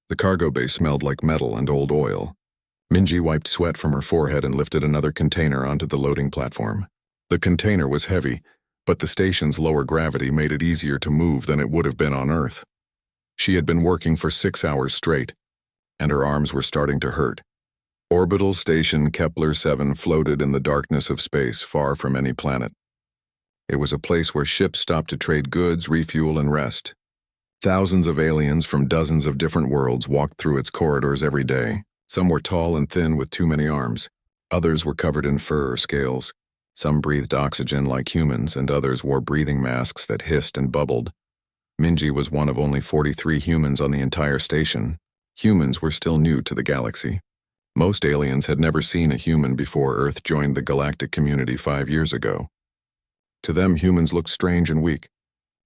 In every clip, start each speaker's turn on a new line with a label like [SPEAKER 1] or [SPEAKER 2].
[SPEAKER 1] The cargo bay smelled like metal and old oil. Minji wiped sweat from her forehead and lifted another container onto the loading platform. The container was heavy, but the station's lower gravity made it easier to move than it would have been on Earth. She had been working for 6 hours straight, and her arms were starting to hurt. Orbital Station Kepler-7 floated in the darkness of space, far from any planet. It was a place where ships stopped to trade goods, refuel, and rest. Thousands of aliens from dozens of different worlds walked through its corridors every day. Some were tall and thin with too many arms. Others were covered in fur or scales. Some breathed oxygen like humans, and others wore breathing masks that hissed and bubbled. Minji was one of only 43 humans on the entire station. Humans were still new to the galaxy. Most aliens had never seen a human before Earth joined the galactic community 5 years ago. To them, humans looked strange and weak.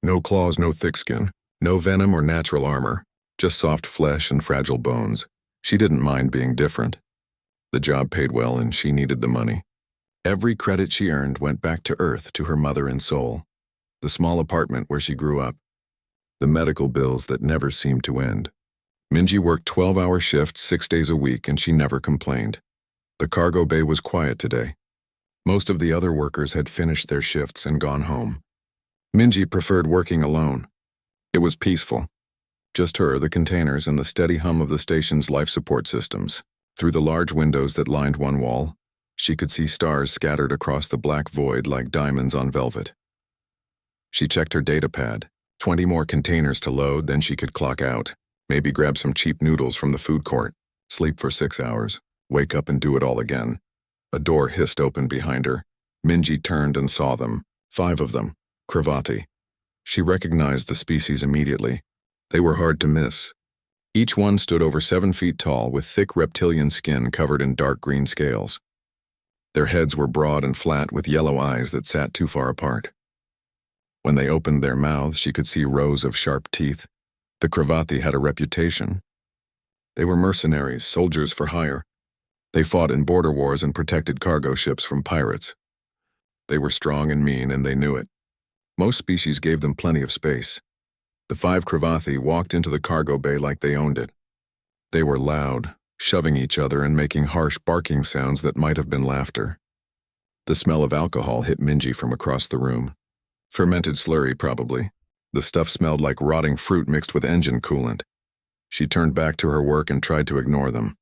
[SPEAKER 1] No claws, no thick skin, no venom or natural armor, just soft flesh and fragile bones. She didn't mind being different. The job paid well and she needed the money. Every credit she earned went back to Earth, to her mother and soul, the small apartment where she grew up, the medical bills that never seemed to end. Minji worked 12-hour shifts 6 days a week and she never complained. The cargo bay was quiet today. Most of the other workers had finished their shifts and gone home. Minji preferred working alone. It was peaceful. Just her, the containers, and the steady hum of the station's life support systems. Through the large windows that lined one wall, she could see stars scattered across the black void like diamonds on velvet. She checked her data pad. 20 more containers to load, then she could clock out. Maybe grab some cheap noodles from the food court. Sleep for 6 hours. Wake up and do it all again. A door hissed open behind her. Minji turned and saw them. 5 of them. Cravati. She recognized the species immediately. They were hard to miss. Each one stood over 7 feet tall with thick reptilian skin covered in dark green scales. Their heads were broad and flat with yellow eyes that sat too far apart. When they opened their mouths, she could see rows of sharp teeth. The Cravati had a reputation. They were mercenaries, soldiers for hire. They fought in border wars and protected cargo ships from pirates. They were strong and mean, and they knew it. Most species gave them plenty of space. The 5 Cravati walked into the cargo bay like they owned it. They were loud, shoving each other and making harsh barking sounds that might have been laughter. The smell of alcohol hit Minji from across the room. Fermented slurry, probably. The stuff smelled like rotting fruit mixed with engine coolant. She turned back to her work and tried to ignore them.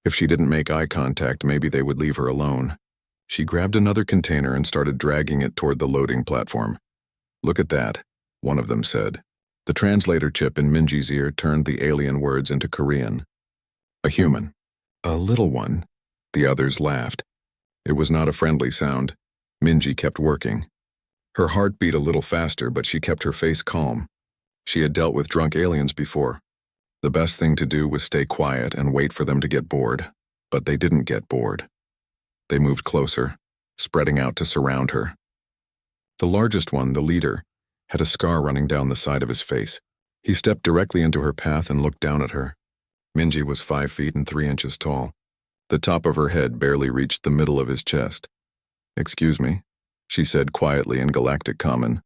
[SPEAKER 1] If she didn't make eye contact, maybe they would leave her alone. She grabbed another container and started dragging it toward the loading platform. "Look at that," one of them said. The translator chip in Minji's ear turned the alien words into Korean. "A human. A little one." The others laughed. It was not a friendly sound. Minji kept working. Her heart beat a little faster, but she kept her face calm. She had dealt with drunk aliens before. The best thing to do was stay quiet and wait for them to get bored. But they didn't get bored. They moved closer, spreading out to surround her. The largest one, the leader, had a scar running down the side of his face. He stepped directly into her path and looked down at her. Minji was 5 feet and 3 inches tall. The top of her head barely reached the middle of his chest. "Excuse me," she said quietly in Galactic Common,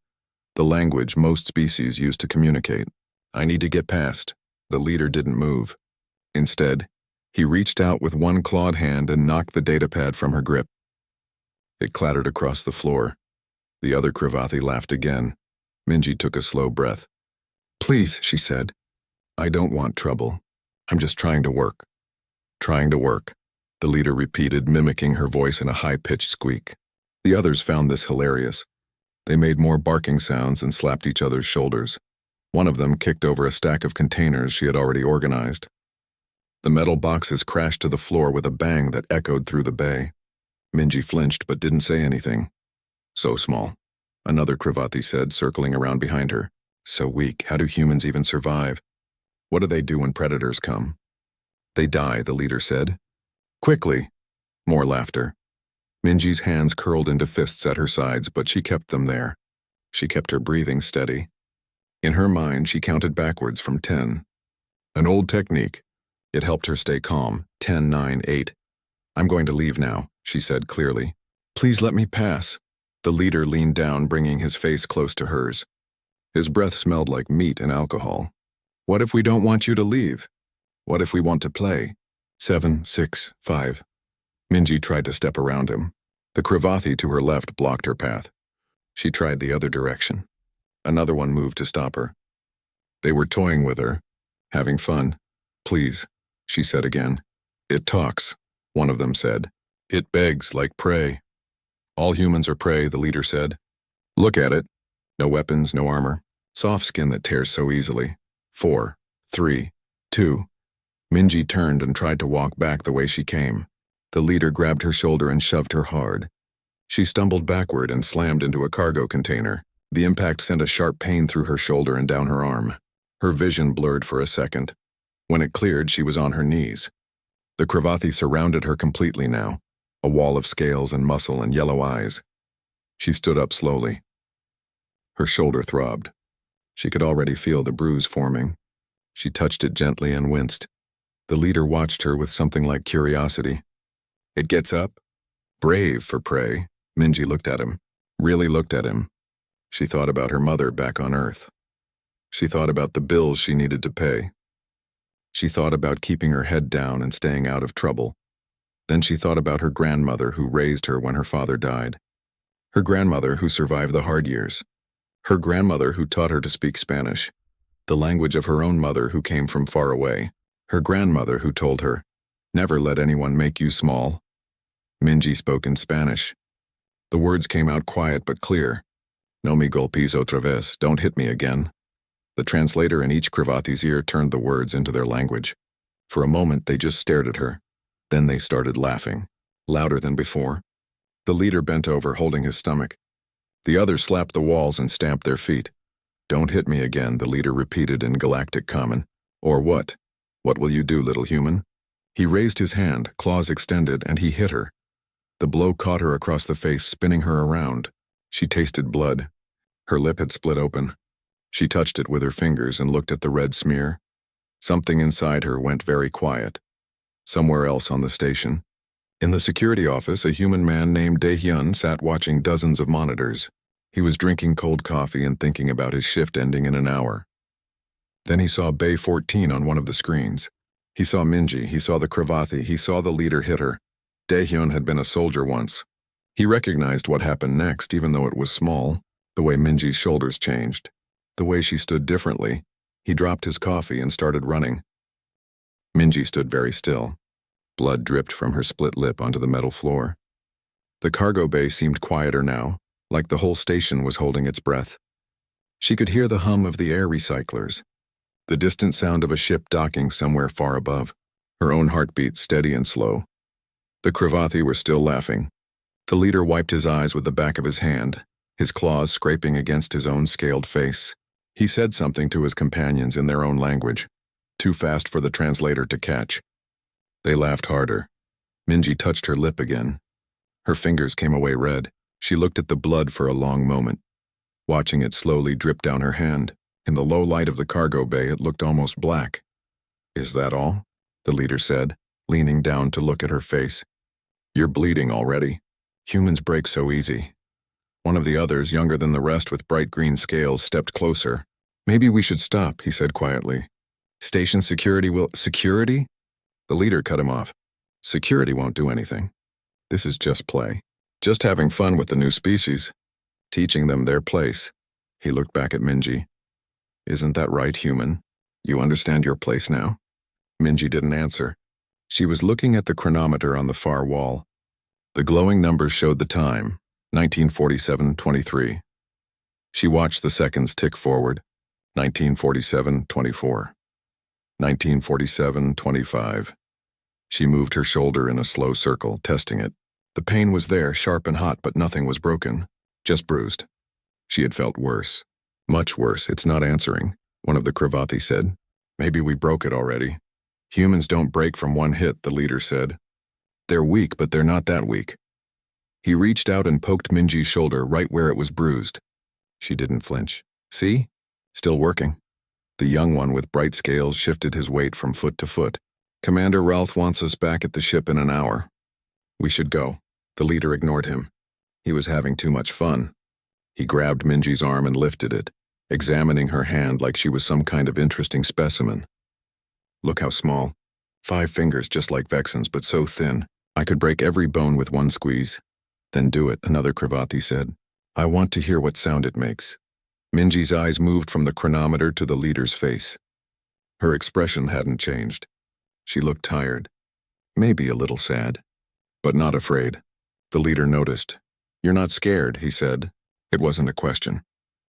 [SPEAKER 1] the language most species use to communicate. "I need to get past." The leader didn't move. Instead, he reached out with one clawed hand and knocked the datapad from her grip. It clattered across the floor. The other Cravati laughed again. Minji took a slow breath. "Please," she said. "I don't want trouble. I'm just trying to work." "Trying to work," the leader repeated, mimicking her voice in a high-pitched squeak. The others found this hilarious. They made more barking sounds and slapped each other's shoulders. One of them kicked over a stack of containers she had already organized. The metal boxes crashed to the floor with a bang that echoed through the bay. Minji flinched but didn't say anything. "So small," another Cravati said, circling around behind her. "So weak, how do humans even survive? What do they do when predators come?" "They die," the leader said. "Quickly." More laughter. Minji's hands curled into fists at her sides, but she kept them there. She kept her breathing steady. In her mind, she counted backwards from 10. An old technique. It helped her stay calm. 10, 9, 8. "I'm going to leave now," she said clearly. "Please let me pass." The leader leaned down, bringing his face close to hers. His breath smelled like meat and alcohol. "What if we don't want you to leave?" What if we want to play? 7, 6, 5. Minji tried to step around him. The Cravathi to her left blocked her path. She tried the other direction. Another one moved to stop her. They were toying with her, having fun. Please, she said again. It talks, one of them said. It begs like prey. All humans are prey, the leader said. Look at it. No weapons, no armor. Soft skin that tears so easily. 4, 3, 2. Minji turned and tried to walk back the way she came. The leader grabbed her shoulder and shoved her hard. She stumbled backward and slammed into a cargo container. The impact sent a sharp pain through her shoulder and down her arm. Her vision blurred for a second. When it cleared, she was on her knees. The Cravathi surrounded her completely now, a wall of scales and muscle and yellow eyes. She stood up slowly. Her shoulder throbbed. She could already feel the bruise forming. She touched it gently and winced. The leader watched her with something like curiosity. It gets up? Brave for prey. Minji looked at him. Really looked at him. She thought about her mother back on Earth. She thought about the bills she needed to pay. She thought about keeping her head down and staying out of trouble. Then she thought about her grandmother who raised her when her father died. Her grandmother who survived the hard years. Her grandmother who taught her to speak Spanish, the language of her own mother who came from far away. Her grandmother who told her, never let anyone make you small. Minji spoke in Spanish. The words came out quiet but clear. No me golpees otra vez, don't hit me again. The translator in each Cravathi's ear turned the words into their language. For a moment they just stared at her. Then they started laughing, louder than before. The leader bent over, holding his stomach. The others slapped the walls and stamped their feet. Don't hit me again, the leader repeated in Galactic Common. Or what? What will you do, little human? He raised his hand, claws extended, and he hit her. The blow caught her across the face, spinning her around. She tasted blood. Her lip had split open. She touched it with her fingers and looked at the red smear. Something inside her went very quiet. Somewhere else on the station. In the security office, a human man named Daehyun sat watching dozens of monitors. He was drinking cold coffee and thinking about his shift ending in an hour. Then he saw Bay 14 on one of the screens. He saw Minji, he saw the Cravathi, he saw the leader hit her. Daehyun had been a soldier once. He recognized what happened next, even though it was small. The way Minji's shoulders changed. The way she stood differently. He dropped his coffee and started running. Minji stood very still. Blood dripped from her split lip onto the metal floor. The cargo bay seemed quieter now, like the whole station was holding its breath. She could hear the hum of the air recyclers, the distant sound of a ship docking somewhere far above, her own heartbeat steady and slow. The Cravathi were still laughing. The leader wiped his eyes with the back of his hand, his claws scraping against his own scaled face. He said something to his companions in their own language, too fast for the translator to catch. They laughed harder. Minji touched her lip again. Her fingers came away red. She looked at the blood for a long moment, watching it slowly drip down her hand. In the low light of the cargo bay, it looked almost black. Is that all? The leader said, leaning down to look at her face. You're bleeding already. Humans break so easy. One of the others, younger than the rest with bright green scales, stepped closer. Maybe we should stop, he said quietly. Station security will— Security? The leader cut him off. Security won't do anything. This is just play. Just having fun with the new species. Teaching them their place. He looked back at Minji. Isn't that right, human? You understand your place now? Minji didn't answer. She was looking at the chronometer on the far wall. The glowing numbers showed the time, 1947-23. She watched the seconds tick forward, 1947-24. 1947-25. She moved her shoulder in a slow circle, testing it. The pain was there, sharp and hot, but nothing was broken, just bruised. She had felt worse. Much worse. It's not answering, one of the Cravathi said. Maybe we broke it already. Humans don't break from one hit, the leader said. They're weak, but they're not that weak. He reached out and poked Minji's shoulder right where it was bruised. She didn't flinch. See? Still working. The young one with bright scales shifted his weight from foot to foot. Commander Ralph wants us back at the ship in an hour. We should go. The leader ignored him. He was having too much fun. He grabbed Minji's arm and lifted it, examining her hand like she was some kind of interesting specimen. Look how small. 5 fingers just like Vexen's, but so thin. I could break every bone with one squeeze. Then do it, another Cravathi said. I want to hear what sound it makes. Minji's eyes moved from the chronometer to the leader's face. Her expression hadn't changed. She looked tired. Maybe a little sad. But not afraid. The leader noticed. You're not scared, he said. It wasn't a question.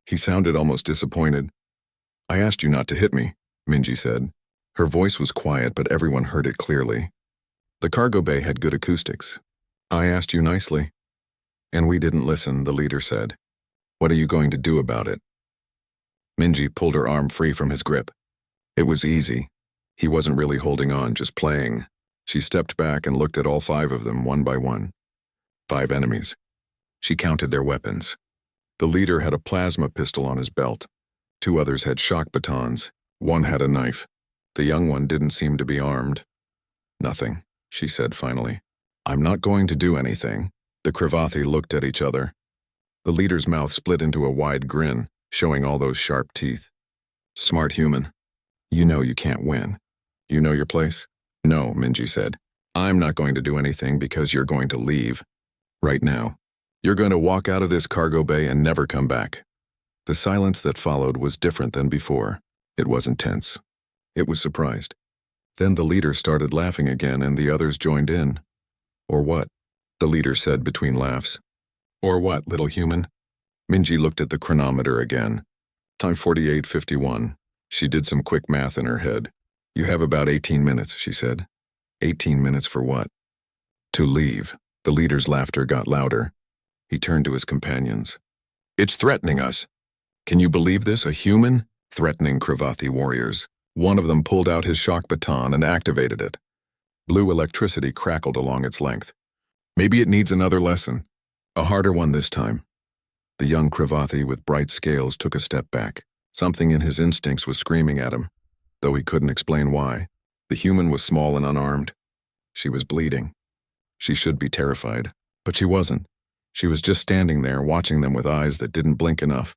[SPEAKER 1] He sounded almost disappointed. I asked you not to hit me, Minji said. Her voice was quiet, but everyone heard it clearly. The cargo bay had good acoustics. I asked you nicely. And we didn't listen, the leader said. What are you going to do about it? Minji pulled her arm free from his grip. It was easy. He wasn't really holding on, just playing. She stepped back and looked at all 5 of them one by one. 5 enemies. She counted their weapons. The leader had a plasma pistol on his belt. 2 others had shock batons. 1 had a knife. The young one didn't seem to be armed. Nothing, she said finally. I'm not going to do anything. The Cravathi looked at each other. The leader's mouth split into a wide grin, showing all those sharp teeth. Smart human. You know you can't win. You know your place? No, Minji said. I'm not going to do anything because you're going to leave. Right now. You're going to walk out of this cargo bay and never come back. The silence that followed was different than before. It wasn't tense. It was surprised. Then the leader started laughing again and the others joined in. Or what? The leader said between laughs. Or what, little human? Minji looked at the chronometer again. Time 48:51. She did some quick math in her head. You have about 18 minutes, she said. 18 minutes for what? To leave. The leader's laughter got louder. He turned to his companions. It's threatening us. Can you believe this? A human? Threatening Cravathi warriors. One of them pulled out his shock baton and activated it. Blue electricity crackled along its length. Maybe it needs another lesson. A harder one this time. The young Cravathi with bright scales took a step back. Something in his instincts was screaming at him, though he couldn't explain why. The human was small and unarmed. She was bleeding. She should be terrified, but she wasn't. She was just standing there, watching them with eyes that didn't blink enough.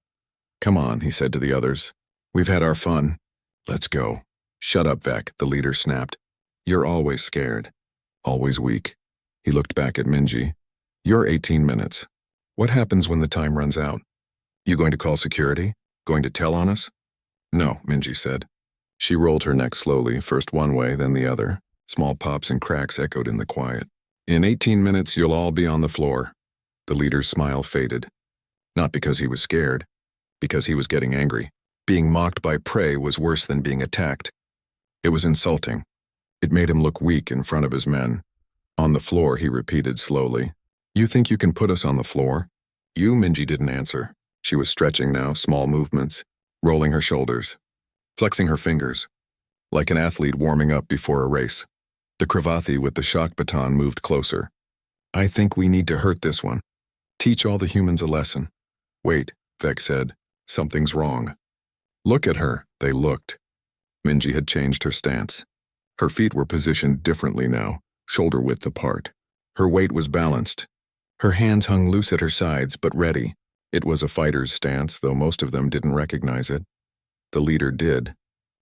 [SPEAKER 1] Come on, he said to the others. We've had our fun. Let's go. Shut up, Vec, the leader snapped. You're always scared. Always weak. He looked back at Minji. You're 18 minutes. What happens when the time runs out? You going to call security? Going to tell on us? No, Minji said. She rolled her neck slowly, first one way, then the other. Small pops and cracks echoed in the quiet. In 18 minutes, you'll all be on the floor. The leader's smile faded. Not because he was scared, because he was getting angry. Being mocked by prey was worse than being attacked. It was insulting. It made him look weak in front of his men. On the floor, he repeated slowly. You think you can put us on the floor? You, Minji didn't answer. She was stretching now, small movements, rolling her shoulders, flexing her fingers, like an athlete warming up before a race. The Cravathi with the shock baton moved closer. I think we need to hurt this one. Teach all the humans a lesson. Wait, Vec said. Something's wrong. Look at her. They looked. Minji had changed her stance. Her feet were positioned differently now, shoulder width apart. Her weight was balanced. Her hands hung loose at her sides, but ready. It was a fighter's stance, though most of them didn't recognize it. The leader did.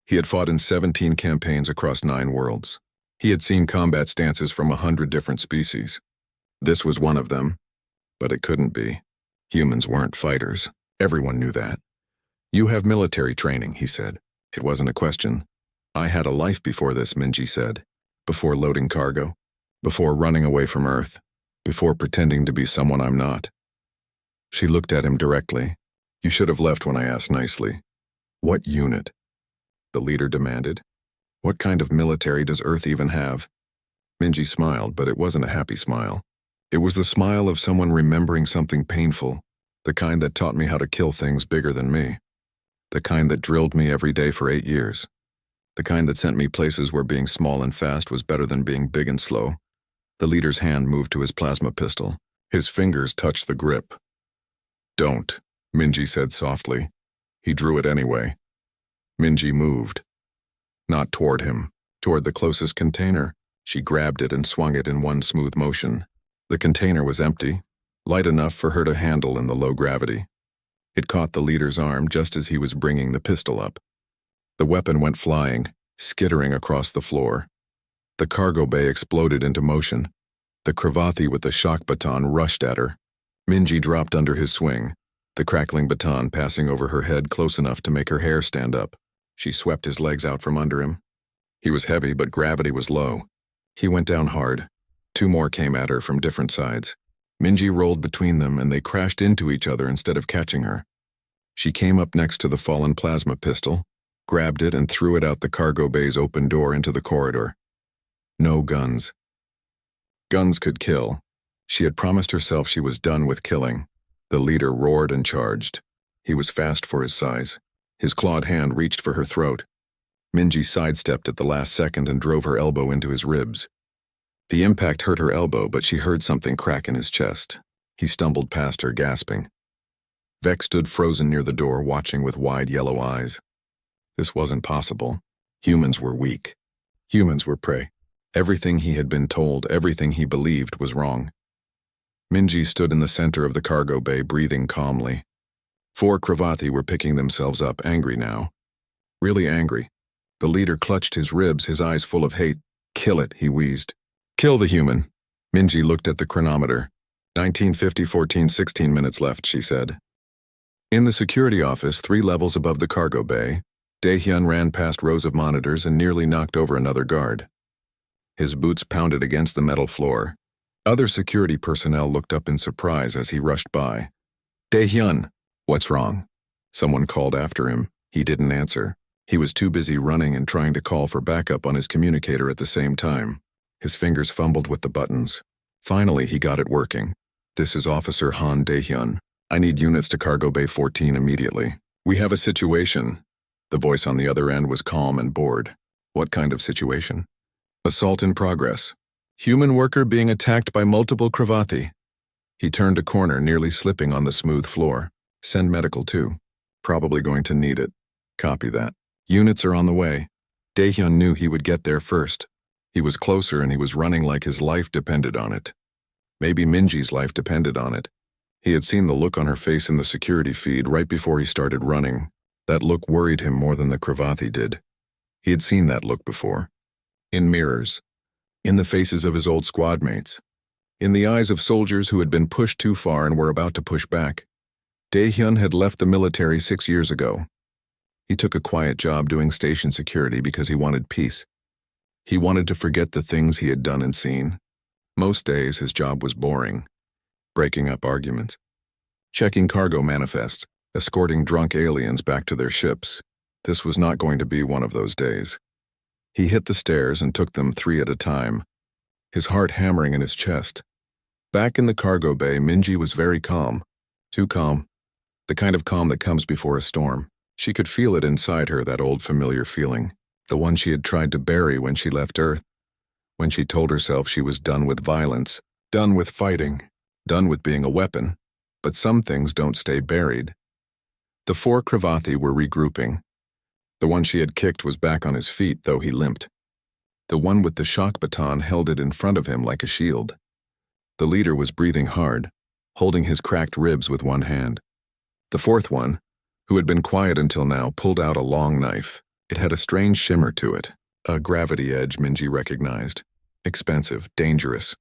[SPEAKER 1] He had fought in 17 campaigns across 9 worlds. He had seen combat stances from 100 different species. This was one of them. But it couldn't be. Humans weren't fighters. Everyone knew that. You have military training, he said. It wasn't a question. I had a life before this, Minji said. Before loading cargo. Before running away from Earth. Before pretending to be someone I'm not. She looked at him directly. You should have left when I asked nicely. What unit? The leader demanded. What kind of military does Earth even have? Minji smiled, but it wasn't a happy smile. It was the smile of someone remembering something painful, the kind that taught me how to kill things bigger than me, the kind that drilled me every day for 8 years, the kind that sent me places where being small and fast was better than being big and slow. The leader's hand moved to his plasma pistol. His fingers touched the grip. Don't, Minji said softly. He drew it anyway. Minji moved. Not toward him, toward the closest container. She grabbed it and swung it in one smooth motion. The container was empty, light enough for her to handle in the low gravity. It caught the leader's arm just as he was bringing the pistol up. The weapon went flying, skittering across the floor. The cargo bay exploded into motion. The Cravathi with the shock baton rushed at her. Minji dropped under his swing, the crackling baton passing over her head close enough to make her hair stand up. She swept his legs out from under him. He was heavy, but gravity was low. He went down hard. 2 more came at her from different sides. Minji rolled between them, and they crashed into each other instead of catching her. She came up next to the fallen plasma pistol, grabbed it, and threw it out the cargo bay's open door into the corridor. No guns. Guns could kill. She had promised herself she was done with killing. The leader roared and charged. He was fast for his size. His clawed hand reached for her throat. Minji sidestepped at the last second and drove her elbow into his ribs. The impact hurt her elbow, but she heard something crack in his chest. He stumbled past her, gasping. Vex stood frozen near the door, watching with wide yellow eyes. This wasn't possible. Humans were weak. Humans were prey. Everything he had been told, everything he believed, was wrong. Minji stood in the center of the cargo bay, breathing calmly. 4 Cravathi were picking themselves up, angry now. Really angry. The leader clutched his ribs, his eyes full of hate. "Kill it," he wheezed. "Kill the human." Minji looked at the chronometer. 19:50, 16 minutes left, she said. In the security office, 3 levels above the cargo bay, Daehyun ran past rows of monitors and nearly knocked over another guard. His boots pounded against the metal floor. Other security personnel looked up in surprise as he rushed by. "Daehyun, what's wrong?" Someone called after him. He didn't answer. He was too busy running and trying to call for backup on his communicator at the same time. His fingers fumbled with the buttons. Finally, he got it working. "This is Officer Han Daehyun. I need units to Cargo Bay 14 immediately. We have a situation." The voice on the other end was calm and bored. "What kind of situation?" "Assault in progress. Human worker being attacked by multiple Cravathi." He turned a corner, nearly slipping on the smooth floor. "Send medical too. Probably going to need it." "Copy that. Units are on the way." Daehyun knew he would get there first. He was closer and he was running like his life depended on it. Maybe Minji's life depended on it. He had seen the look on her face in the security feed right before he started running. That look worried him more than the Cravathi did. He had seen that look before. In mirrors. In the faces of his old squad mates. In the eyes of soldiers who had been pushed too far and were about to push back. Daehyun had left the military 6 years ago. He took a quiet job doing station security because he wanted peace. He wanted to forget the things he had done and seen. Most days his job was boring. Breaking up arguments. Checking cargo manifests. Escorting drunk aliens back to their ships. This was not going to be one of those days. He hit the stairs and took them 3 at a time, his heart hammering in his chest. Back in the cargo bay, Minji was very calm. Too calm. The kind of calm that comes before a storm. She could feel it inside her, that old familiar feeling, the one she had tried to bury when she left Earth, when she told herself she was done with violence, done with fighting, done with being a weapon. But some things don't stay buried. The 4 Cravathi were regrouping. The one she had kicked was back on his feet, though he limped. The one with the shock baton held it in front of him like a shield. The leader was breathing hard, holding his cracked ribs with one hand. The 4th one, who had been quiet until now, pulled out a long knife. It had a strange shimmer to it, a gravity edge Minji recognized. Expensive, dangerous,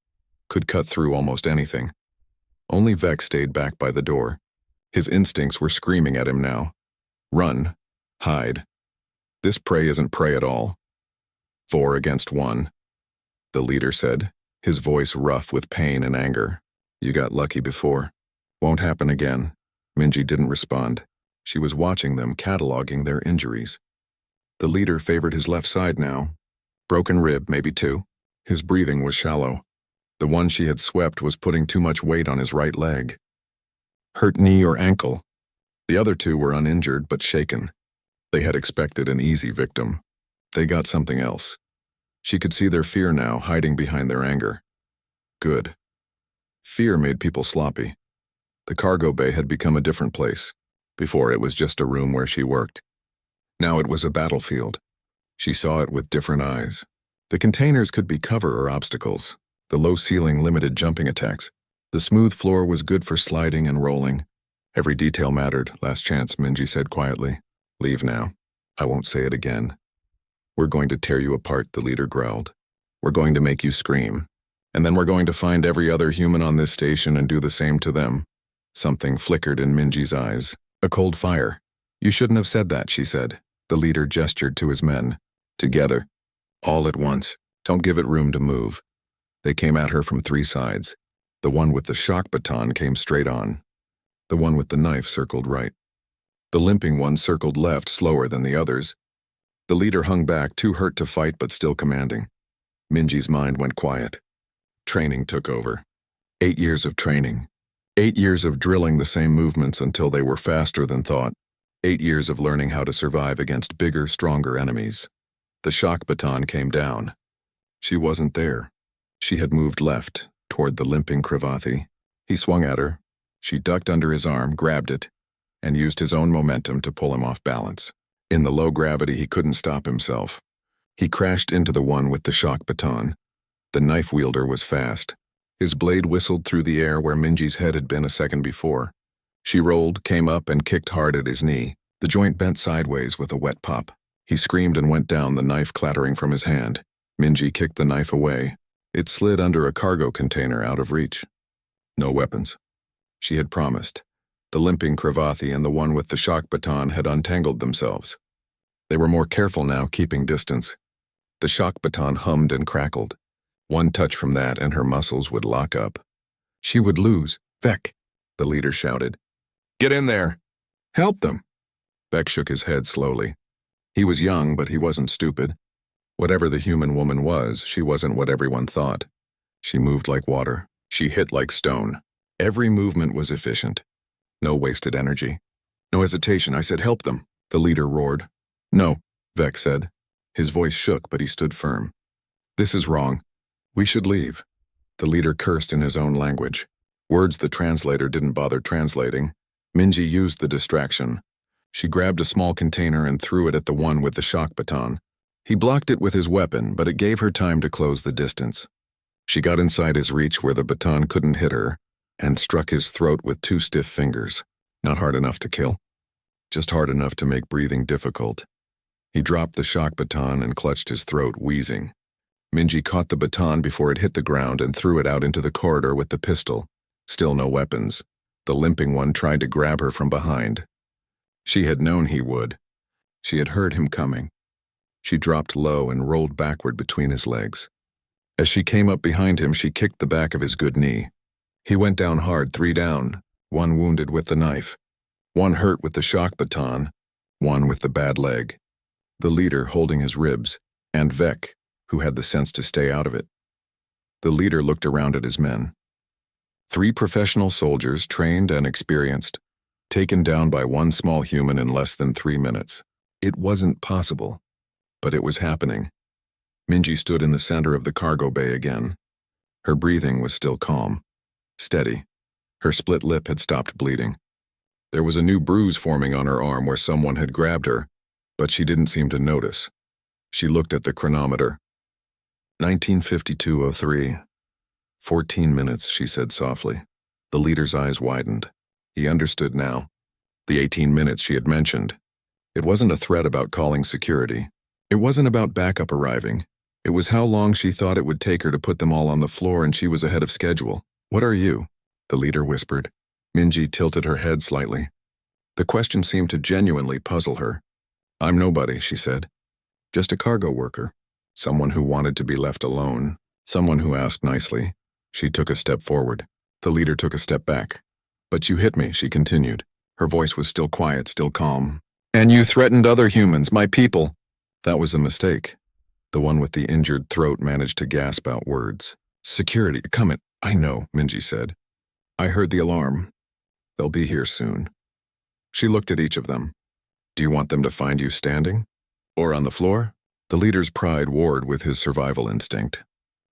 [SPEAKER 1] could cut through almost anything. Only Vex stayed back by the door. His instincts were screaming at him now. Run. Hide. This prey isn't prey at all. 4 against 1, the leader said, his voice rough with pain and anger. "You got lucky before. Won't happen again." Minji didn't respond. She was watching them, cataloging their injuries. The leader favored his left side now. Broken rib, maybe 2. His breathing was shallow. The one she had swept was putting too much weight on his right leg. Hurt knee or ankle. The other 2 were uninjured but shaken. They had expected an easy victim. They got something else. She could see their fear now, hiding behind their anger. Good. Fear made people sloppy. The cargo bay had become a different place. Before, it was just a room where she worked. Now it was a battlefield. She saw it with different eyes. The containers could be cover or obstacles. The low ceiling limited jumping attacks. The smooth floor was good for sliding and rolling. Every detail mattered. Last chance, Minji said quietly. Leave now. I won't say it again. We're going to tear you apart, the leader growled. We're going to make you scream. And then we're going to find every other human on this station and do the same to them. Something flickered in Minji's eyes. A cold fire. You shouldn't have said that, she said. The leader gestured to his men. Together. All at once. Don't give it room to move. They came at her from three sides. The one with the shock baton came straight on. The one with the knife circled right. The limping one circled left, slower than the others. The leader hung back, too hurt to fight but still commanding. Minji's mind went quiet. Training took over. 8 years of training. 8 years of drilling the same movements until they were faster than thought. 8 years of learning how to survive against bigger, stronger enemies. The shock baton came down. She wasn't there. She had moved left, toward the limping Kravathi. He swung at her. She ducked under his arm, grabbed it, and used his own momentum to pull him off balance. In the low gravity, he couldn't stop himself. He crashed into the one with the shock baton. The knife wielder was fast. His blade whistled through the air where Minji's head had been a second before. She rolled, came up, and kicked hard at his knee. The joint bent sideways with a wet pop. He screamed and went down, the knife clattering from his hand. Minji kicked the knife away. It slid under a cargo container out of reach. No weapons. She had promised. The limping Kravathi and the one with the shock baton had untangled themselves. They were more careful now, keeping distance. The shock baton hummed and crackled. One touch from that and her muscles would lock up. She would lose. Vec, the leader shouted. Get in there. Help them. Vec shook his head slowly. He was young, but he wasn't stupid. Whatever the human woman was, she wasn't what everyone thought. She moved like water. She hit like stone. Every movement was efficient. No wasted energy. No hesitation. I said, help them, the leader roared. No, Vec said. His voice shook, but he stood firm. This is wrong. We should leave. The leader cursed in his own language. Words the translator didn't bother translating. Minji used the distraction. She grabbed a small container and threw it at the one with the shock baton. He blocked it with his weapon, but it gave her time to close the distance. She got inside his reach where the baton couldn't hit her, and struck his throat with 2 stiff fingers. Not hard enough to kill. Just hard enough to make breathing difficult. He dropped the shock baton and clutched his throat, wheezing. Minji caught the baton before it hit the ground and threw it out into the corridor with the pistol. Still no weapons. The limping one tried to grab her from behind. She had known he would. She had heard him coming. She dropped low and rolled backward between his legs. As she came up behind him, she kicked the back of his good knee. He went down hard, 3 down, 1 wounded with the knife, 1 hurt with the shock baton, 1 with the bad leg. The leader holding his ribs, and Vec, who had the sense to stay out of it. The leader looked around at his men. 3 professional soldiers, trained and experienced, taken down by 1 small human in less than 3 minutes. It wasn't possible, but it was happening. Minji stood in the center of the cargo bay again. Her breathing was still calm, steady. Her split lip had stopped bleeding. There was a new bruise forming on her arm where someone had grabbed her, but she didn't seem to notice. She looked at the chronometer. 19:52:03. 14 minutes, she said softly. The leader's eyes widened. He understood now. The 18 minutes she had mentioned. It wasn't a threat about calling security. It wasn't about backup arriving. It was how long she thought it would take her to put them all on the floor, and she was ahead of schedule. What are you? The leader whispered. Minji tilted her head slightly. The question seemed to genuinely puzzle her. I'm nobody, she said. Just a cargo worker. Someone who wanted to be left alone. Someone who asked nicely. She took a step forward. The leader took a step back. But you hit me, she continued. Her voice was still quiet, still calm. And you threatened other humans, my people. That was a mistake. The one with the injured throat managed to gasp out words. Security, come in. I know, Minji said. I heard the alarm. They'll be here soon. She looked at each of them. Do you want them to find you standing? Or on the floor? The leader's pride warred with his survival instinct.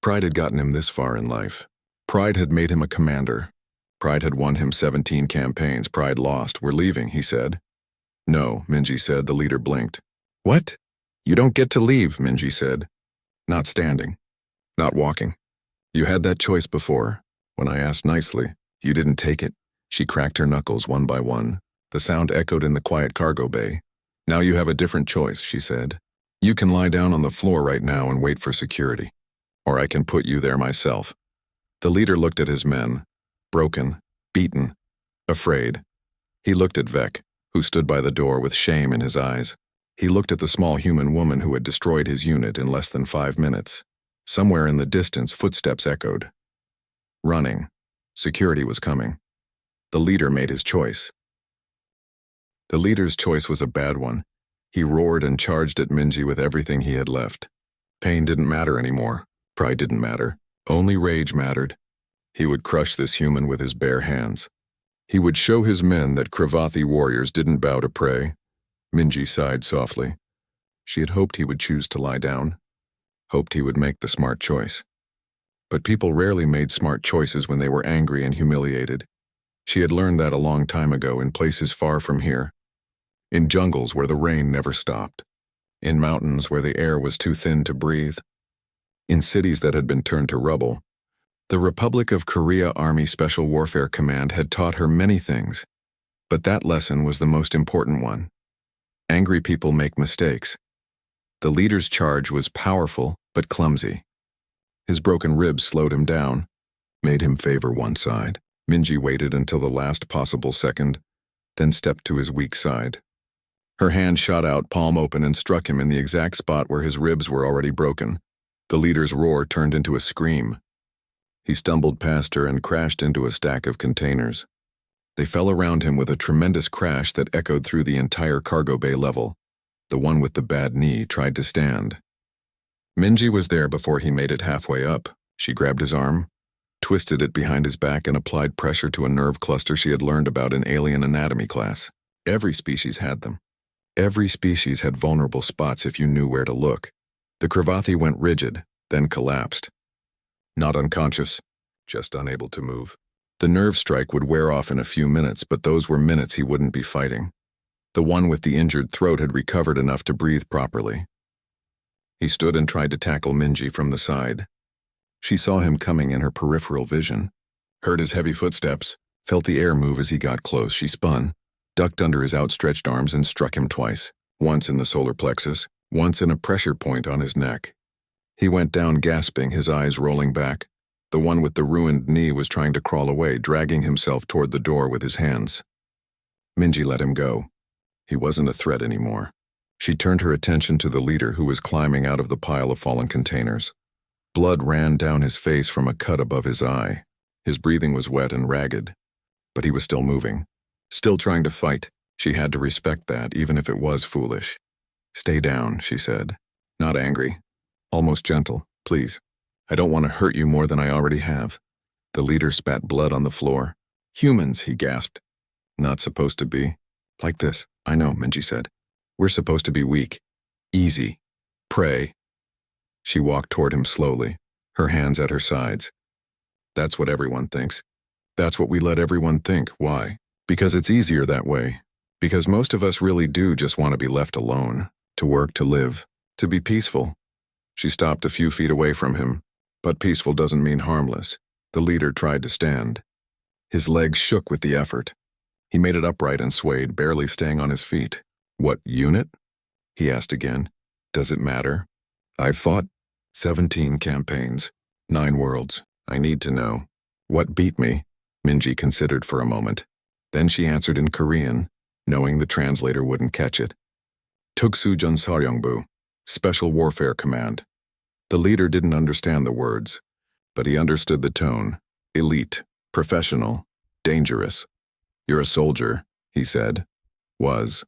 [SPEAKER 1] Pride had gotten him this far in life. Pride had made him a commander. Pride had won him 17 campaigns. Pride lost. We're leaving, he said. No, Minji said. The leader blinked. What? You don't get to leave, Minji said. Not standing. Not walking. You had that choice before. When I asked nicely, you didn't take it. She cracked her knuckles one by one. The sound echoed in the quiet cargo bay. Now you have a different choice, she said. You can lie down on the floor right now and wait for security. Or I can put you there myself. The leader looked at his men, broken, beaten, afraid. He looked at Vec, who stood by the door with shame in his eyes. He looked at the small human woman who had destroyed his unit in less than 5 minutes. Somewhere in the distance, footsteps echoed. Running. Security was coming. The leader made his choice. The leader's choice was a bad one. He roared and charged at Minji with everything he had left. Pain didn't matter anymore. Pride didn't matter. Only rage mattered. He would crush this human with his bare hands. He would show his men that Cravathi warriors didn't bow to prey. Minji sighed softly. She had hoped he would choose to lie down. Hoped he would make the smart choice. But people rarely made smart choices when they were angry and humiliated. She had learned that a long time ago in places far from here. In jungles where the rain never stopped. In mountains where the air was too thin to breathe. In cities that had been turned to rubble. The Republic of Korea Army Special Warfare Command had taught her many things, but that lesson was the most important one. Angry people make mistakes. The leader's charge was powerful but clumsy. His broken ribs slowed him down, made him favor one side. Minji waited until the last possible second, then stepped to his weak side. Her hand shot out, palm open, and struck him in the exact spot where his ribs were already broken. The leader's roar turned into a scream. He stumbled past her and crashed into a stack of containers. They fell around him with a tremendous crash that echoed through the entire cargo bay level. The one with the bad knee tried to stand. Minji was there before he made it halfway up. She grabbed his arm, twisted it behind his back, and applied pressure to a nerve cluster she had learned about in alien anatomy class. Every species had them. Every species had vulnerable spots if you knew where to look. The Cravathi went rigid, then collapsed. Not unconscious, just unable to move. The nerve strike would wear off in a few minutes, but those were minutes he wouldn't be fighting. The one with the injured throat had recovered enough to breathe properly. He stood and tried to tackle Minji from the side. She saw him coming in her peripheral vision, heard his heavy footsteps, felt the air move as he got close. She spun, ducked under his outstretched arms, and struck him twice, once in the solar plexus, once in a pressure point on his neck. He went down gasping, his eyes rolling back. The one with the ruined knee was trying to crawl away, dragging himself toward the door with his hands. Minji let him go. He wasn't a threat anymore. She turned her attention to the leader who was climbing out of the pile of fallen containers. Blood ran down his face from a cut above his eye. His breathing was wet and ragged, but he was still moving, still trying to fight. She had to respect that, even if it was foolish. "Stay down," she said. Not angry. Almost gentle. "Please. I don't want to hurt you more than I already have." The leader spat blood on the floor. "Humans," he gasped. "Not supposed to be. Like this." "I know," Minji said. "We're supposed to be weak. Easy. Pray." She walked toward him slowly, her hands at her sides. "That's what everyone thinks. That's what we let everyone think. Why? Because it's easier that way. Because most of us really do just want to be left alone, to work, to live, to be peaceful." She stopped a few feet away from him, but peaceful doesn't mean harmless. The leader tried to stand. His legs shook with the effort. He made it upright and swayed, barely staying on his feet. "What unit?" he asked again. "Does it matter? I've fought 17 campaigns, 9 worlds. I need to know. What beat me?" Minji considered for a moment. Then she answered in Korean, knowing the translator wouldn't catch it. "Tuksujeon Saryongbu, Special Warfare Command." The leader didn't understand the words, but he understood the tone. Elite, professional, dangerous. "You're a soldier," he said. "Was,"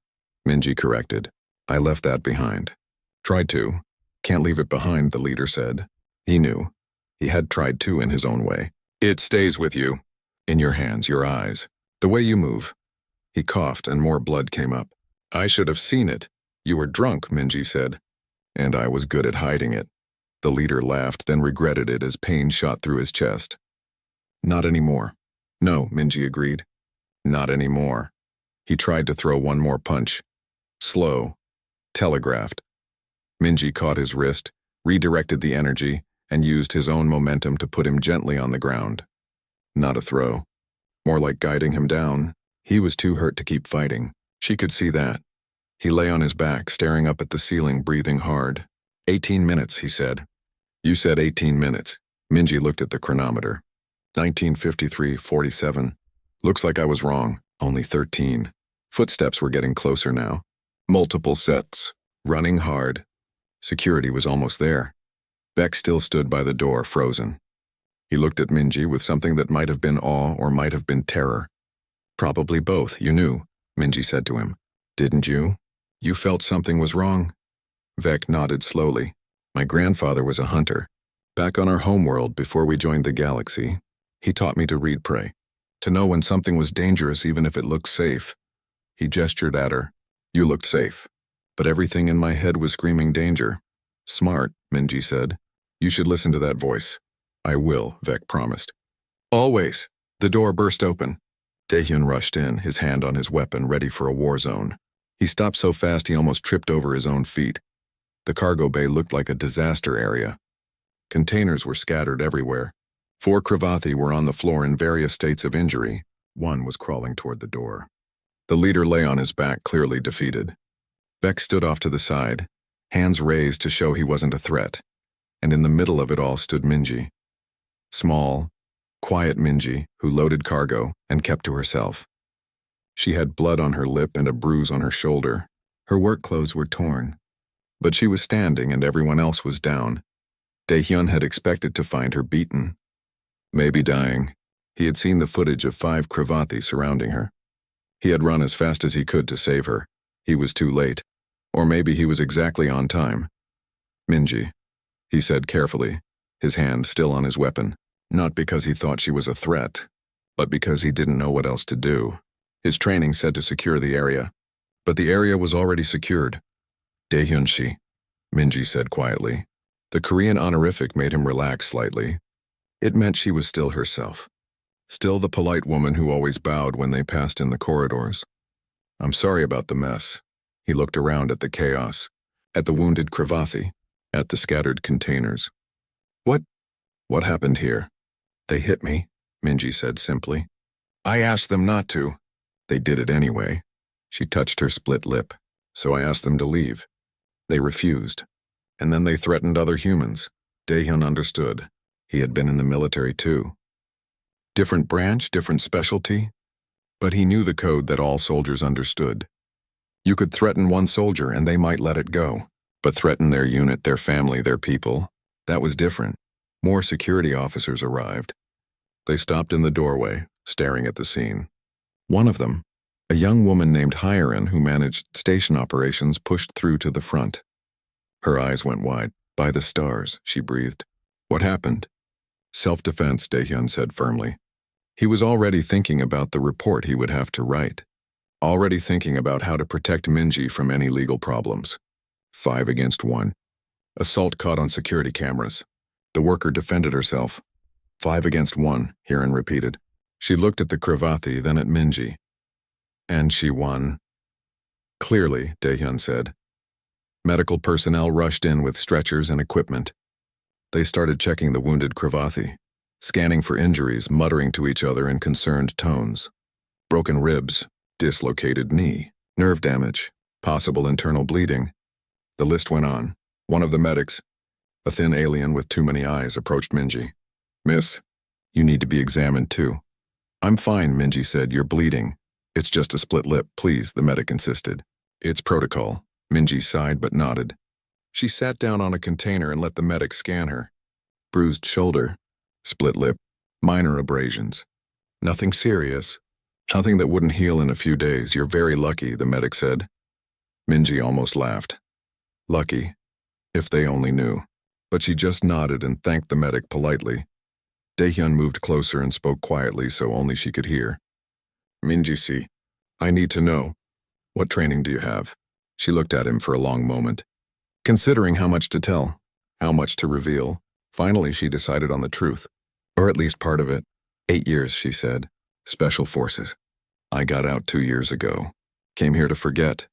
[SPEAKER 1] Minji corrected. "I left that behind." "Tried to. Can't leave it behind," the leader said. He knew. He had tried to in his own way. "It stays with you. In your hands, your eyes. The way you move." He coughed and more blood came up. "I should have seen it. You were drunk," Minji said. "And I was good at hiding it." The leader laughed, then regretted it as pain shot through his chest. "Not anymore." "No," Minji agreed. "Not anymore." He tried to throw one more punch. Slow. Telegraphed. Minji caught his wrist, redirected the energy, and used his own momentum to put him gently on the ground. Not a throw. More like guiding him down. He was too hurt to keep fighting. She could see that. He lay on his back, staring up at the ceiling, breathing hard. 18 minutes, he said. You said 18 minutes. Minji looked at the chronometer. 19:53:47. Looks like I was wrong. Only 13. Footsteps were getting closer now. Multiple sets. Running hard. Security was almost there. Beck still stood by the door, frozen. He looked at Minji with something that might have been awe or might have been terror. Probably both, you knew, Minji said to him. Didn't you? You felt something was wrong? Vec nodded slowly. My grandfather was a hunter. Back on our homeworld before we joined the galaxy, he taught me to read prey, to know when something was dangerous even if it looked safe. He gestured at her. You looked safe. But everything in my head was screaming danger. Smart, Minji said. You should listen to that voice. I will, Vec promised. Always. The door burst open. Daehyun rushed in, his hand on his weapon, ready for a war zone. He stopped so fast he almost tripped over his own feet. The cargo bay looked like a disaster area. Containers were scattered everywhere. 4 Kravathi were on the floor in various states of injury. One was crawling toward the door. The leader lay on his back, clearly defeated. Vec stood off to the side, hands raised to show he wasn't a threat, and in the middle of it all stood Minji. Small, quiet Minji, who loaded cargo and kept to herself. She had blood on her lip and a bruise on her shoulder. Her work clothes were torn. But she was standing and everyone else was down. Daehyun had expected to find her beaten. Maybe dying. He had seen the footage of 5 Kravathi surrounding her. He had run as fast as he could to save her. He was too late. Or maybe he was exactly on time. Minji, he said carefully, his hand still on his weapon, not because he thought she was a threat, but because he didn't know what else to do. His training said to secure the area, but the area was already secured. Daehyun-shi, Minji said quietly. The Korean honorific made him relax slightly. It meant she was still herself. Still the polite woman who always bowed when they passed in the corridors. I'm sorry about the mess. He looked around at the chaos, at the wounded Kravathi, at the scattered containers. What happened here? They hit me, Minji said simply. I asked them not to. They did it anyway. She touched her split lip, so I asked them to leave. They refused. And then they threatened other humans. Daehyun understood. He had been in the military too. Different branch, different specialty. But he knew the code that all soldiers understood. You could threaten one soldier and they might let it go. But threaten their unit, their family, their people, that was different. More security officers arrived. They stopped in the doorway, staring at the scene. One of them, a young woman named Hyerin who managed station operations, pushed through to the front. Her eyes went wide. By the stars, she breathed. What happened? Self-defense, Daehyun said firmly. He was already thinking about the report he would have to write. Already thinking about how to protect Minji from any legal problems. 5 against 1. Assault caught on security cameras. The worker defended herself. 5 against 1, Hyerin repeated. She looked at the Kravathi, then at Minji. And she won. Clearly, Daehyun said. Medical personnel rushed in with stretchers and equipment. They started checking the wounded Kravathi, scanning for injuries, muttering to each other in concerned tones. Broken ribs, dislocated knee, nerve damage, possible internal bleeding. The list went on. One of the medics, a thin alien with too many eyes, approached Minji. Miss, you need to be examined too. I'm fine, Minji said. You're bleeding. It's just a split lip, please, the medic insisted. It's protocol. Minji sighed but nodded. She sat down on a container and let the medic scan her. Bruised shoulder, split lip, minor abrasions. Nothing serious. Nothing that wouldn't heal in a few days. You're very lucky, the medic said. Minji almost laughed. Lucky. If they only knew. But she just nodded and thanked the medic politely. Daehyun moved closer and spoke quietly so only she could hear. Minji-si, I need to know. What training do you have? She looked at him for a long moment. Considering how much to tell, how much to reveal, finally she decided on the truth. Or at least part of it. 8 years, she said. Special Forces. I got out 2 years ago. Came here to forget.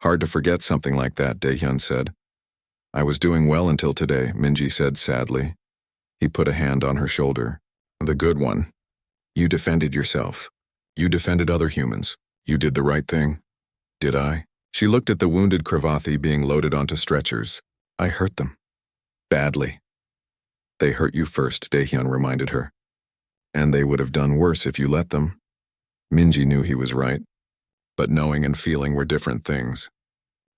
[SPEAKER 1] Hard to forget something like that, Daehyun said. I was doing well until today, Minji said sadly. He put a hand on her shoulder. The good one. You defended yourself. You defended other humans. You did the right thing. Did I? She looked at the wounded Cravathi being loaded onto stretchers. I hurt them. Badly. They hurt you first, Daehyun reminded her. And they would have done worse if you let them. Minji knew he was right. But knowing and feeling were different things.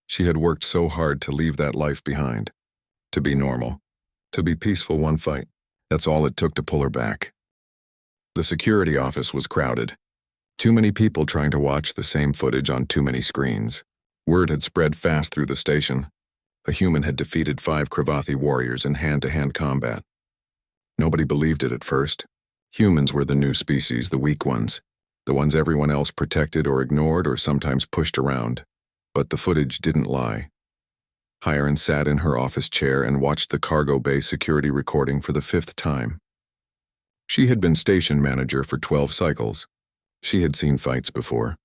[SPEAKER 1] She had worked so hard to leave that life behind. To be normal. To be peaceful one fight. That's all it took to pull her back. The security office was crowded. Too many people trying to watch the same footage on too many screens. Word had spread fast through the station. A human had defeated 5 Cravathi warriors in hand-to-hand combat. Nobody believed it at first. Humans were the new species, the weak ones. The ones everyone else protected or ignored or sometimes pushed around. But the footage didn't lie. Hiren sat in her office chair and watched the cargo bay security recording for the 5th time. She had been station manager for 12 cycles. She had seen fights before.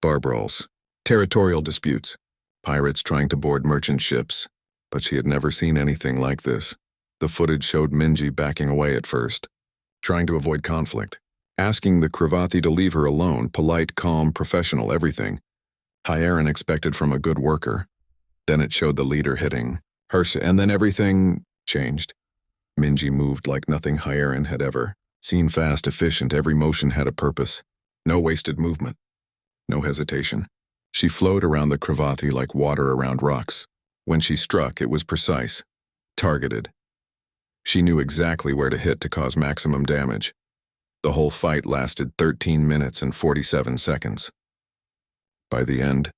[SPEAKER 1] Bar brawls, territorial disputes, pirates trying to board merchant ships. But she had never seen anything like this. The footage showed Minji backing away at first, trying to avoid conflict, asking the Cravathi to leave her alone, polite, calm, professional, everything. Hiren expected from a good worker. Then it showed the leader hitting her, and then everything changed. Minji moved like nothing Hiren had ever seen, fast, efficient, every motion had a purpose. No wasted movement. No hesitation. She flowed around the Cravathi like water around rocks. When she struck, it was precise, targeted. She knew exactly where to hit to cause maximum damage. The whole fight lasted 13 minutes and 47 seconds. By the end,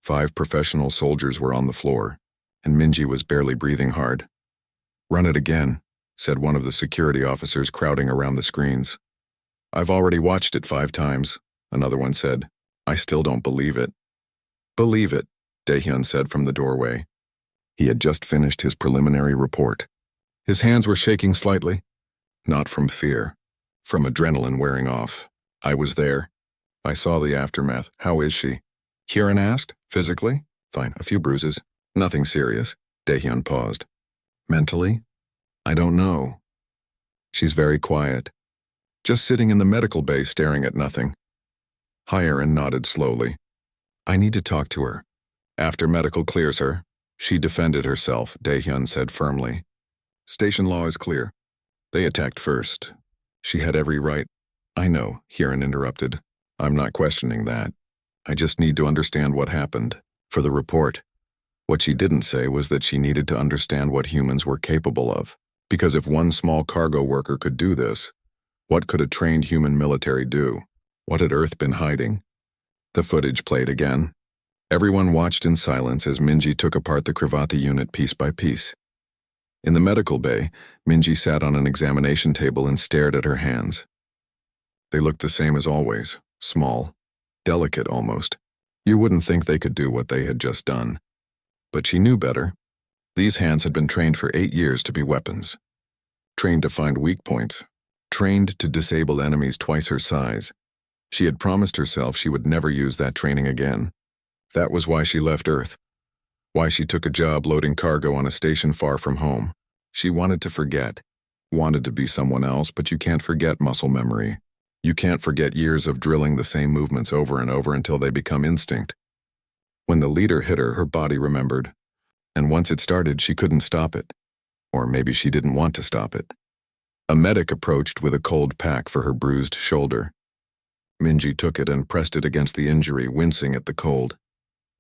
[SPEAKER 1] 5 professional soldiers were on the floor, and Minji was barely breathing hard. "Run it again," said one of the security officers crowding around the screens. "I've already watched it 5 times, another one said. "I still don't believe it." "Believe it," Daehyun said from the doorway. He had just finished his preliminary report. His hands were shaking slightly. Not from fear, from adrenaline wearing off. "I was there. I saw the aftermath. How is she?" Hiren asked. "Physically? Fine, a few bruises. Nothing serious." Daehyun paused. "Mentally? I don't know. She's very quiet. Just sitting in the medical bay staring at nothing." Hiren nodded slowly. "I need to talk to her. After medical clears her." "She defended herself," Daehyun said firmly. "Station law is clear. They attacked first. She had every right." "I know," Hiren interrupted. "I'm not questioning that. I just need to understand what happened. For the report." What she didn't say was that she needed to understand what humans were capable of. Because if one small cargo worker could do this, what could a trained human military do? What had Earth been hiding? The footage played again. Everyone watched in silence as Minji took apart the Cravathi unit piece by piece. In the medical bay, Minji sat on an examination table and stared at her hands. They looked the same as always, small, delicate almost. You wouldn't think they could do what they had just done. But she knew better. These hands had been trained for 8 years to be weapons. Trained to find weak points. Trained to disable enemies twice her size. She had promised herself she would never use that training again. That was why she left Earth. Why she took a job loading cargo on a station far from home. She wanted to forget. Wanted to be someone else, but you can't forget muscle memory. You can't forget years of drilling the same movements over and over until they become instinct. When the leader hit her, her body remembered. And once it started, she couldn't stop it. Or maybe she didn't want to stop it. A medic approached with a cold pack for her bruised shoulder. Minji took it and pressed it against the injury, wincing at the cold.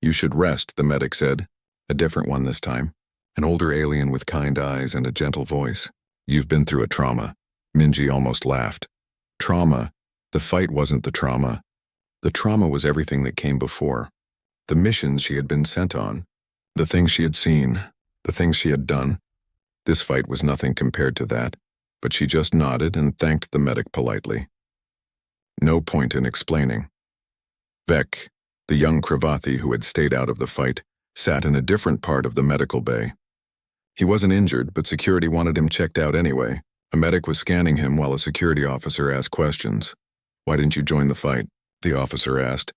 [SPEAKER 1] "You should rest," the medic said. A different one this time. An older alien with kind eyes and a gentle voice. "You've been through a trauma." Minji almost laughed. Trauma? The fight wasn't the trauma. The trauma was everything that came before. The missions she had been sent on. The things she had seen. The things she had done. This fight was nothing compared to that, but she just nodded and thanked the medic politely. No point in explaining. Vec, the young Cravathi who had stayed out of the fight, sat in a different part of the medical bay. He wasn't injured, but security wanted him checked out anyway. A medic was scanning him while a security officer asked questions. "Why didn't you join the fight?" the officer asked.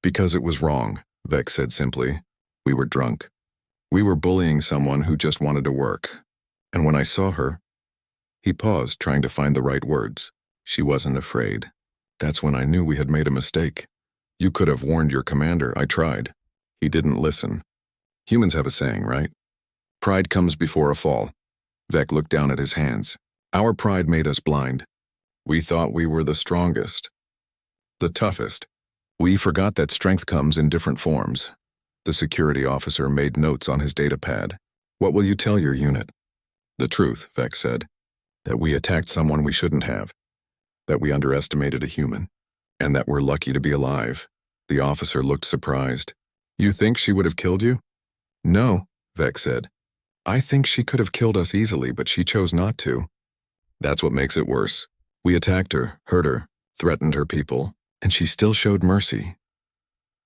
[SPEAKER 1] "Because it was wrong," Vec said simply. "We were drunk. We were bullying someone who just wanted to work. And when I saw her..." He paused, trying to find the right words. "She wasn't afraid. That's when I knew we had made a mistake. You could have warned your commander. I tried." He didn't listen. Humans have a saying, right? Pride comes before a fall. Vec looked down at his hands. Our pride made us blind. We thought we were the strongest, the toughest. We forgot that strength comes in different forms. The security officer made notes on his data pad. What will you tell your unit? The truth, Vec said. That we attacked someone we shouldn't have. That we underestimated a human. And that we're lucky to be alive. The officer looked surprised. You think she would have killed you? No, Vec said. I think she could have killed us easily, but she chose not to. That's what makes it worse. We attacked her, hurt her, threatened her people, and she still showed mercy.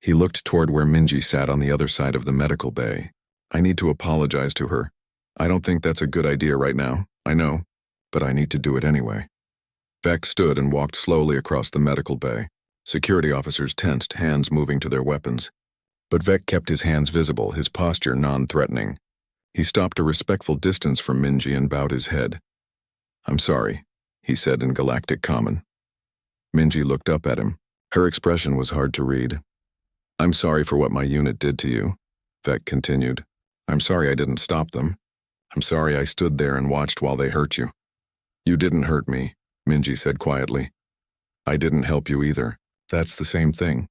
[SPEAKER 1] He looked toward where Minji sat on the other side of the medical bay. I need to apologize to her. I don't think that's a good idea right now, I know, but I need to do it anyway. Vec stood and walked slowly across the medical bay. Security officers tensed, hands moving to their weapons. But Vec kept his hands visible, his posture non-threatening. He stopped a respectful distance from Minji and bowed his head. I'm sorry, he said in Galactic Common. Minji looked up at him. Her expression was hard to read. I'm sorry for what my unit did to you, Vec continued. I'm sorry I didn't stop them. I'm sorry I stood there and watched while they hurt you. You didn't hurt me, Minji said quietly. I didn't help you either. That's the same thing.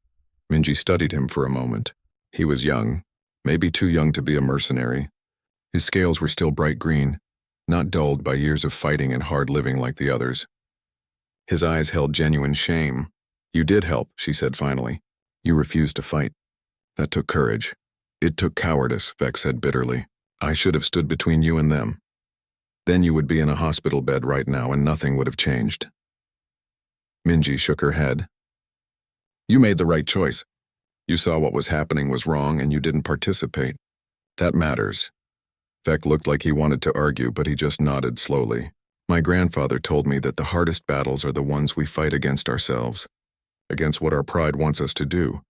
[SPEAKER 1] Minji studied him for a moment. He was young, maybe too young to be a mercenary. His scales were still bright green, not dulled by years of fighting and hard living like the others. His eyes held genuine shame. You did help, she said finally. You refused to fight. That took courage. It took cowardice, Vec said bitterly. I should have stood between you and them. Then you would be in a hospital bed right now and nothing would have changed. Minji shook her head. You made the right choice. You saw what was happening was wrong and you didn't participate. That matters. Vec looked like he wanted to argue, but he just nodded slowly. My grandfather told me that the hardest battles are the ones we fight against ourselves, against what our pride wants us to do.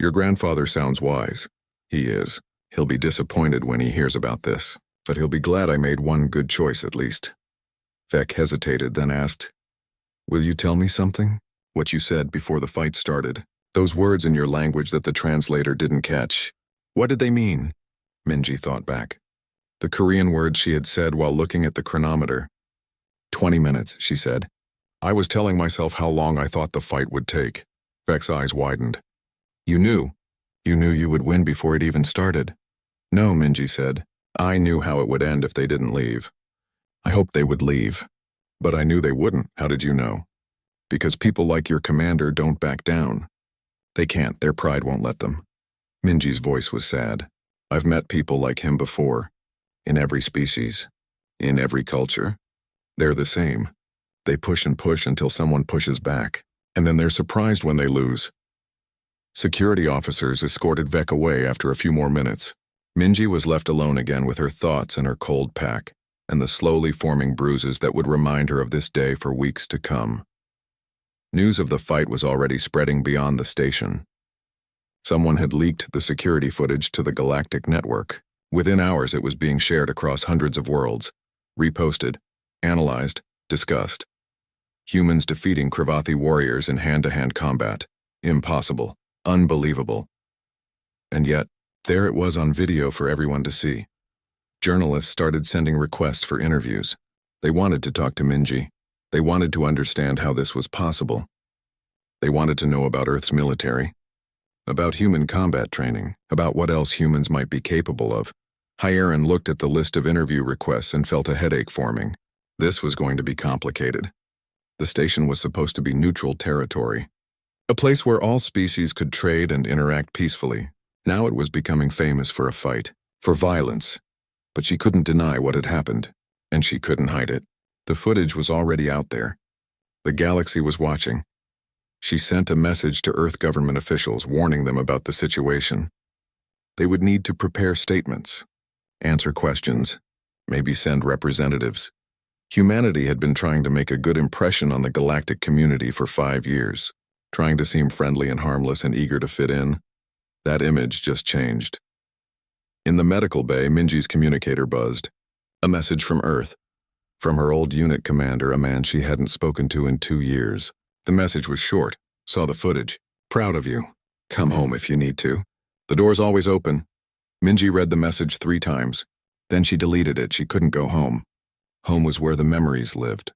[SPEAKER 1] Your grandfather sounds wise. He is. He'll be disappointed when he hears about this, but he'll be glad I made one good choice at least. Vec hesitated, then asked, Will you tell me something? What you said before the fight started. Those words in your language that the translator didn't catch. What did they mean? Minji thought back. The Korean words she had said while looking at the chronometer. 20 minutes, she said. I was telling myself how long I thought the fight would take. Vec's eyes widened. You knew. You knew you would win before it even started. No, Minji said. I knew how it would end if they didn't leave. I hoped they would leave. But I knew they wouldn't. How did you know? Because people like your commander don't back down. They can't. Their pride won't let them. Minji's voice was sad. I've met people like him before. In every species. In every culture. They're the same. They push and push until someone pushes back. And then they're surprised when they lose. Security officers escorted Vec away after a few more minutes. Minji was left alone again with her thoughts and her cold pack, and the slowly forming bruises that would remind her of this day for weeks to come. News of the fight was already spreading beyond the station. Someone had leaked the security footage to the Galactic network. Within hours it was being shared across hundreds of worlds, reposted, analyzed, discussed. Humans defeating Cravathi warriors in hand-to-hand combat. Impossible. Unbelievable. And yet, there it was on video for everyone to see. Journalists started sending requests for interviews. They wanted to talk to Minji. They wanted to understand how this was possible. They wanted to know about Earth's military, about human combat training, about what else humans might be capable of. Hyeron looked at the list of interview requests and felt a headache forming. This was going to be complicated. The station was supposed to be neutral territory, a place where all species could trade and interact peacefully. Now it was becoming famous for a fight, for violence. But she couldn't deny what had happened, and she couldn't hide it. The footage was already out there. The galaxy was watching. She sent a message to Earth government officials warning them about the situation. They would need to prepare statements, answer questions, maybe send representatives. Humanity had been trying to make a good impression on the galactic community for 5 years, trying to seem friendly and harmless and eager to fit in. That image just changed. In the medical bay, Minji's communicator buzzed. A message from Earth. From her old unit commander, a man she hadn't spoken to in 2 years. The message was short. Saw the footage. Proud of you. Come home if you need to. The door's always open. Minji read the message 3 times. Then she deleted it. She couldn't go home. Home was where the memories lived,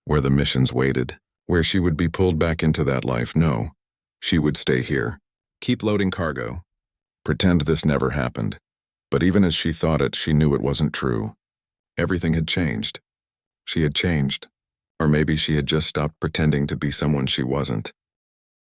[SPEAKER 1] where the missions waited, where she would be pulled back into that life. No, she would stay here. Keep loading cargo. Pretend this never happened. But even as she thought it, she knew it wasn't true. Everything had changed. She had changed. Or maybe she had just stopped pretending to be someone she wasn't.